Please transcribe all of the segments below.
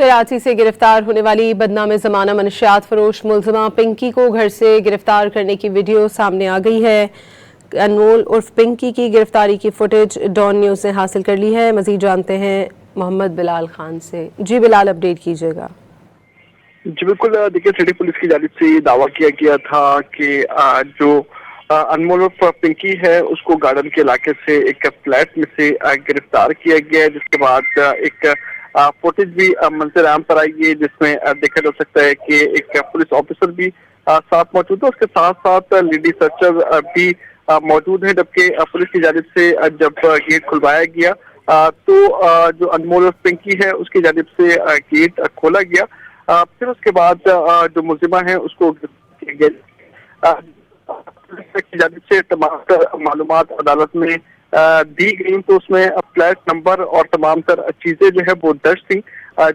कराची से गिरफ्तार होने वाली बदनाम ज़माना मनशियात फरोश मुलजिमा पिंकी को घर से गिरफ्तार करने की वीडियो सामने आ गई है। अनमोल उर्फ पिंकी की गिरफ्तारी की फुटेज डॉन न्यूज़ ने हासिल कर ली है। मजीद जानते हैं मोहम्मद बिलाल खान से। जी बिलाल, अपडेट कीजिएगा। जी बिल्कुल, देखिए सिटी पुलिस की जानिब से दावा किया गया था कि जो अनमोल उर्फ पिंकी है उसको गार्डन के इलाके से एक फ्लैट में से गिरफ्तार किया गया है, जिसके बाद एक फुटेज भी मंजर आम पर आई है, जिसमें देखा जा सकता है कि एक पुलिस ऑफिसर भी साथ मौजूद है। उसके साथ साथ लेडी सर्चर भी मौजूद है। जबकि पुलिस की जानिब से जब गेट खुलवाया गया तो जो अनमोल उर्फ पिंकी है उसकी जानिब से गेट खोला गया। फिर उसके बाद जो मुलजिमा है उसको किया गया। पुलिस की जानिब से तमाम मालूमात अदालत में दी गई, तो उसमें फ्लैट नंबर और तमाम तर चीजें जो है वो दर्ज थी।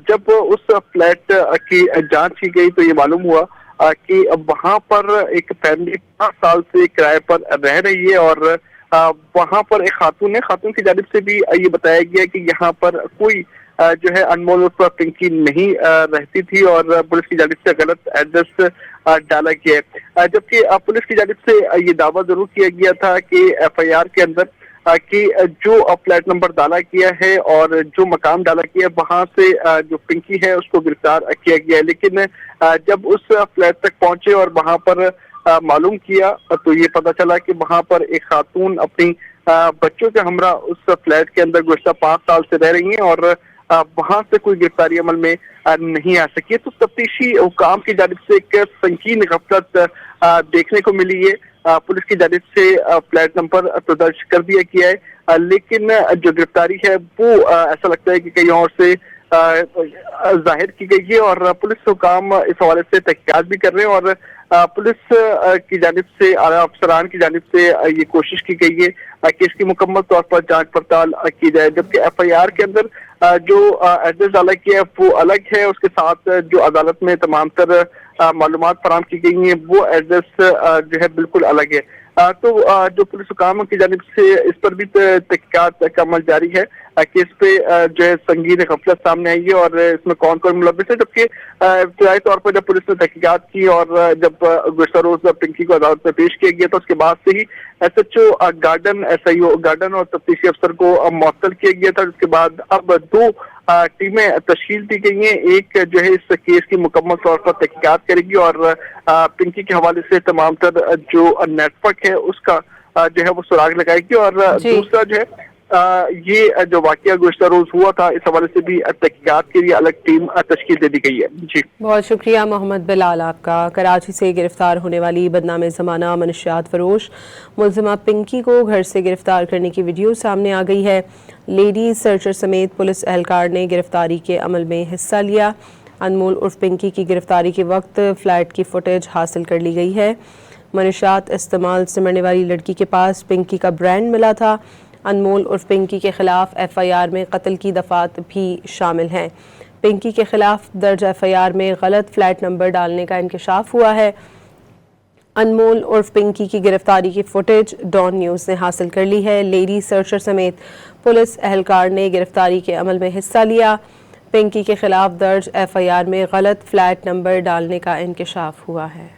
जब उस फ्लैट की जांच की गई तो ये मालूम हुआ कि वहां पर एक फैमिली 5 साल से किराए पर रह रही है और वहां पर एक खातून है। खातून की जानिब से भी ये बताया गया कि यहाँ पर कोई जो है अनमोल उर्फ पिंकी नहीं रहती थी और पुलिस की जानिब से गलत एड्रेस डाला गया है। जबकि पुलिस की जानिब से ये दावा जरूर किया गया था कि एफआईआर के अंदर कि जो फ्लैट नंबर डाला गया है और जो मकाम डाला गया है वहां से जो पिंकी है उसको गिरफ्तार किया गया है। लेकिन जब उस फ्लैट तक पहुंचे और वहां पर मालूम किया तो ये पता चला कि वहां पर एक खातून अपनी बच्चों के हमरा उस फ्लैट के अंदर गुज़श्ता 5 साल से रह रही हैं और वहां से कोई गिरफ्तारी अमल में नहीं आ सकी। तो तफ्तीशी हुकाम की जानिब से एक संगीन गफलत देखने को मिली है। पुलिस की जानिब से फ्लैट नंबर तो दर्ज कर दिया गया है, लेकिन जो गिरफ्तारी है वो ऐसा लगता है कि कहीं और से जाहिर की गई है और पुलिस हुकाम इस हवाले से तहकीकात भी कर रहे हैं और पुलिस की जानिब से आला अफसरान की जानिब से ये कोशिश की गई है कि इसकी मुकम्मल तौर पर जांच पड़ताल की जाए। जबकि एफआईआर के अंदर जो एड्रेस डाला गया है वो अलग है, उसके साथ जो अदालत में तमाम तर मालूमात फराहम की गई हैं वो एड्रेस जो है बिल्कुल अलग है। तो जो पुलिस हुकाम की जानिब से इस पर भी तहकीकात का अमल जारी है कि इस पे जो है संगीन गफलत सामने आई है और इसमें कौन कौन मुलव्विस है। जबकि इब्तदाई तौर पर जब पुलिस ने तहकीकात की और जब गुज़श्ता रोज पिंकी को अदालत में पेश किया गया तो उसके बाद से ही एसएचओ गार्डन, एसआईओ गार्डन और तफ्तीशी अफसर को मुअत्तल किया गया था। जिसके बाद अब 2 टीमें तश्कील दी गई हैं। एक जो है इस केस की मुकम्मल तौर पर तहकीकात करेगी और पिंकी के हवाले से तमाम तर जो नेटवर्क है उसका जो है वो सुराग लगाएगी और दूसरा जो है ये जो वाकया गुज़श्ता रोज हुआ था इस हवाले से भी तहकीकात के लिए अलग टीम तश्कील दे दी गई है। जी बहुत शुक्रिया मोहम्मद बिलाल आपका। कराची से गिरफ्तार होने वाली बदनाम ज़माना मनशियात फरोश मुलजिमा पिंकी को घर से गिरफ्तार करने की वीडियो सामने आ गई है। लेडीज सर्चर समेत पुलिस एहलकार ने गिरफ्तारी के अमल में हिस्सा लिया। अनमोल उर्फ पिंकी की गिरफ्तारी के वक्त फ्लैट की फुटेज हासिल कर ली गई है। मनशियात इस्तेमाल से मरने वाली लड़की के पास पिंकी का ब्रांड मिला था। अनमोल उर्फ पिंकी के खिलाफ एफआईआर में कत्ल की दफात भी शामिल हैं। पिंकी के खिलाफ दर्ज एफआईआर में गलत फ्लैट नंबर डालने का इंकशाफ हुआ है। अनमोल उर्फ पिंकी की गिरफ्तारी की फुटेज डॉन न्यूज़ ने हासिल कर ली है। लेडी सर्चर समेत पुलिस एहलकार ने गिरफ्तारी के अमल में हिस्सा लिया। पिंकी के खिलाफ दर्ज एफआईआर में गलत फ्लैट नंबर डालने का इंकशाफ हुआ है।